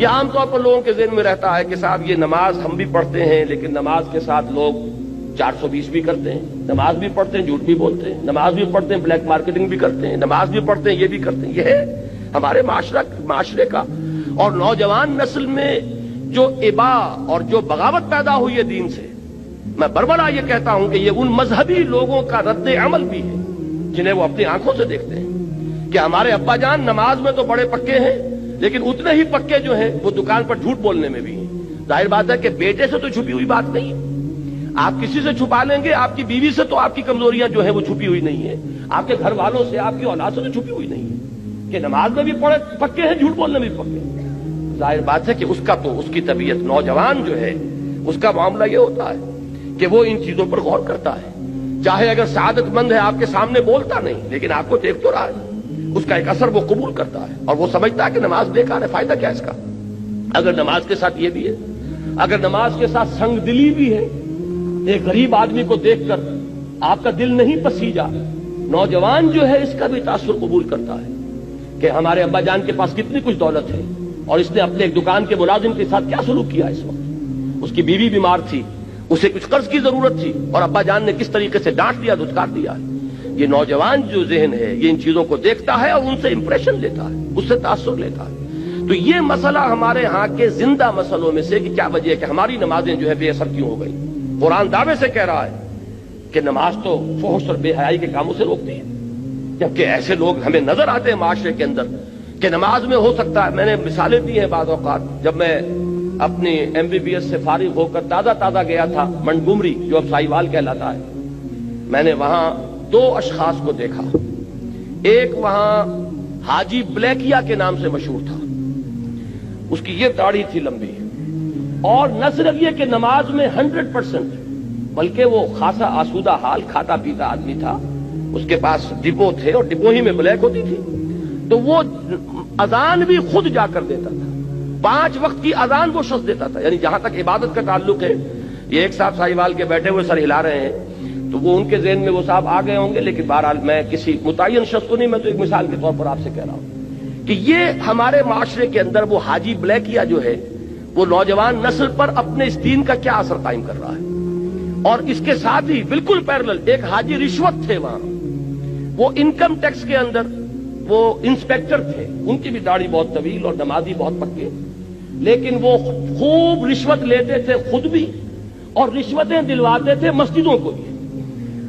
یہ عام طور پر لوگوں کے ذہن میں رہتا ہے کہ صاحب یہ نماز ہم بھی پڑھتے ہیں لیکن نماز کے ساتھ لوگ 420 بھی کرتے ہیں، نماز بھی پڑھتے ہیں جھوٹ بھی بولتے ہیں، نماز بھی پڑھتے ہیں بلیک مارکیٹنگ بھی کرتے ہیں، نماز بھی پڑھتے ہیں یہ بھی کرتے ہیں۔ یہ ہے ہمارے معاشرے کا اور نوجوان نسل میں جو ابا اور جو بغاوت پیدا ہوئی ہے دین سے، میں بربلا یہ کہتا ہوں کہ یہ ان مذہبی لوگوں کا رد عمل بھی ہے جنہیں وہ اپنی آنکھوں سے دیکھتے ہیں کہ ہمارے ابا جان نماز میں تو بڑے پکے ہیں لیکن اتنے ہی پکے جو ہیں وہ دکان پر جھوٹ بولنے میں بھی ہیں۔ ظاہر بات ہے کہ بیٹے سے تو چھپی ہوئی بات نہیں ہے، آپ کسی سے چھپا لیں گے، آپ کی بیوی سے تو آپ کی کمزوریاں جو ہیں وہ چھپی ہوئی نہیں ہیں، آپ کے گھر والوں سے، آپ کی اولاد سے تو چھپی ہوئی نہیں ہے کہ نماز میں بھی پکے ہیں، جھوٹ بولنے میں بھی پکے ہیں۔ ظاہر بات ہے کہ اس کی طبیعت، نوجوان جو ہے اس کا معاملہ یہ ہوتا ہے کہ وہ ان چیزوں پر غور کرتا ہے، چاہے اگر سعادت مند ہے آپ کے سامنے بولتا نہیں لیکن آپ کو دیکھ تو رہا ہے، اس کا ایک اثر وہ قبول کرتا ہے اور وہ سمجھتا ہے کہ نماز بیکار ہے، فائدہ کیا اس کا؟ اگر نماز کے ساتھ یہ بھی ہے، اگر نماز کے ساتھ سنگ دلی بھی ہے، ایک غریب آدمی کو دیکھ کر آپ کا دل نہیں پسیجا، نوجوان جو ہے اس کا بھی تاثر قبول کرتا ہے کہ ہمارے ابا جان کے پاس کتنی کچھ دولت ہے اور اس نے اپنے ایک دکان کے ملازم کے ساتھ کیا سلوک کیا اس وقت، اس کی بیوی بیمار تھی، اسے کچھ قرض کی ضرورت تھی اور ابا جان نے کس طریقے سے ڈانٹ دیا، دھتکار دیا۔ یہ نوجوان جو ذہن ہے یہ ان چیزوں کو دیکھتا ہے اور ان سے امپریشن لیتا ہے، اس سے تاثر لیتا ہے۔ تو یہ مسئلہ ہمارے ہاں کے زندہ مسئلوں میں سے کہ کیا وجہ ہے کہ ہماری نمازیں جو ہے بے اثر کیوں ہو گئی۔ قرآن دعوے سے کہہ رہا ہے کہ نماز تو فحش اور بے حیائی کے کاموں سے روکتی ہے، جبکہ ایسے لوگ ہمیں نظر آتے ہیں معاشرے کے اندر کہ نماز میں ہو سکتا ہے۔ میں نے مثالیں دی ہیں بعض اوقات، جب میں اپنی MBBS سے فارغ ہو کر تازہ گیا تھا منگومری جو اب سائیوال کہلاتا ہے، میں نے وہاں 2 اشخاص کو دیکھا۔ ایک وہاں حاجی بلیکیا کے نام سے مشہور تھا، اس کی یہ داڑھی تھی لمبی، اور نہ صرف یہ کہ نماز میں 100% بلکہ وہ خاصا آسودہ حال، کھاتا پیتا آدمی تھا، اس کے پاس ڈبو تھے اور ڈبو ہی میں بلیک ہوتی تھی، تو وہ اذان بھی خود جا کر دیتا تھا، 5 وقت کی اذان وہ شخص دیتا تھا۔ یعنی جہاں تک عبادت کا تعلق ہے، یہ ایک صاحب ساہیوال کے بیٹھے ہوئے سر ہلا رہے ہیں تو وہ ان کے ذہن میں وہ صاحب آ گئے ہوں گے، لیکن بہرحال میں کسی متعین شخص کو نہیں، میں تو ایک مثال کے طور پر آپ سے کہہ رہا ہوں کہ یہ ہمارے معاشرے کے اندر وہ حاجی بلیکیا جو ہے وہ نوجوان نسل پر اپنے اس دین کا کیا اثر قائم کر رہا ہے۔ اور اس کے ساتھ ہی بالکل پیرلل ایک حاجی رشوت تھے، وہاں وہ انکم ٹیکس کے اندر وہ انسپیکٹر تھے، ان کی بھی داڑھی بہت طویل اور نمازی بہت پکے، لیکن وہ خوب رشوت لیتے تھے خود بھی اور رشوتیں دلواتے تھے مسجدوں کو بھی،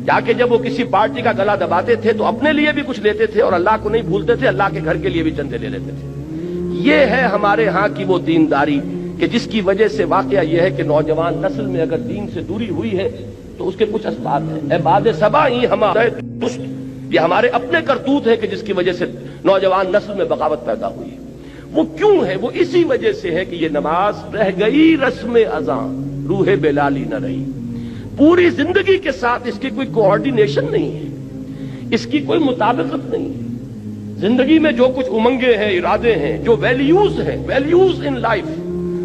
جا کے جب وہ کسی پارٹی کا گلا دباتے تھے تو اپنے لیے بھی کچھ لیتے تھے اور اللہ کو نہیں بھولتے تھے، اللہ کے گھر کے لیے بھی چندے لے لیتے تھے۔ یہ ہے ہمارے ہاں کی وہ دینداری کہ جس کی وجہ سے واقعہ یہ ہے کہ نوجوان نسل میں اگر دین سے دوری ہوئی ہے تو اس کے کچھ اسباب ہیں۔ اے باد صبا ہی ہمارے دست، یہ ہمارے اپنے کرتوت ہے کہ جس کی وجہ سے نوجوان نسل میں بغاوت پیدا ہوئی ہے۔ وہ کیوں ہے؟ وہ اسی وجہ سے ہے کہ یہ نماز رہ گئی رسم اذان، روح بلالی نہ رہی، پوری زندگی کے ساتھ اس کی کوئی کوآرڈینیشن نہیں ہے، اس کی کوئی مطابقت نہیں ہے۔ زندگی میں جو کچھ امنگیں ہیں، ارادے ہیں، جو ویلیوز ہیں، ویلیوز ان لائف،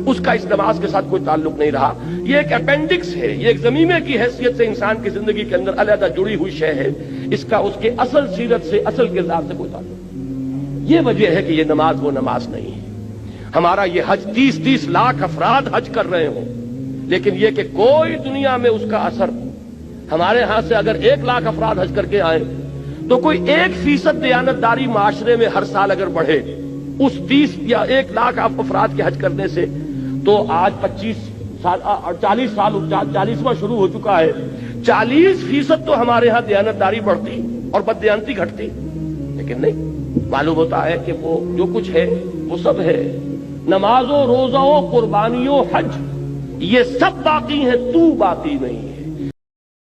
اس کا اس نماز کے ساتھ کوئی تعلق نہیں رہا۔ یہ ایک اپینڈکس ہے، یہ ایک ضمیمے کی حیثیت سے انسان کی زندگی کے اندر علیحدہ جڑی ہوئی شے ہے، اس کا اس کے اصل سیرت سے، اصل کردار سے کوئی تعلق نہیں۔ یہ وجہ ہے کہ یہ نماز وہ نماز نہیں ہے۔ ہمارا یہ حج 30 لاکھ افراد حج کر رہے ہوں، لیکن یہ کہ کوئی دنیا میں اس کا اثر، ہمارے ہاں سے اگر 1 لاکھ افراد حج کر کے آئیں تو کوئی 1% دیانتداری معاشرے میں ہر سال اگر بڑھے اس 30 یا 1 لاکھ افراد کے حج کرنے سے، تو آج 25 سال 40 سال 40واں شروع ہو چکا ہے، 40% تو ہمارے ہاں دیانتداری بڑھتی اور بددیانتی گھٹتی، لیکن نہیں، معلوم ہوتا ہے کہ وہ جو کچھ ہے وہ سب ہے، نماز و روزہ و قربانی و حج یہ سب باقی ہیں، تو باقی نہیں ہے۔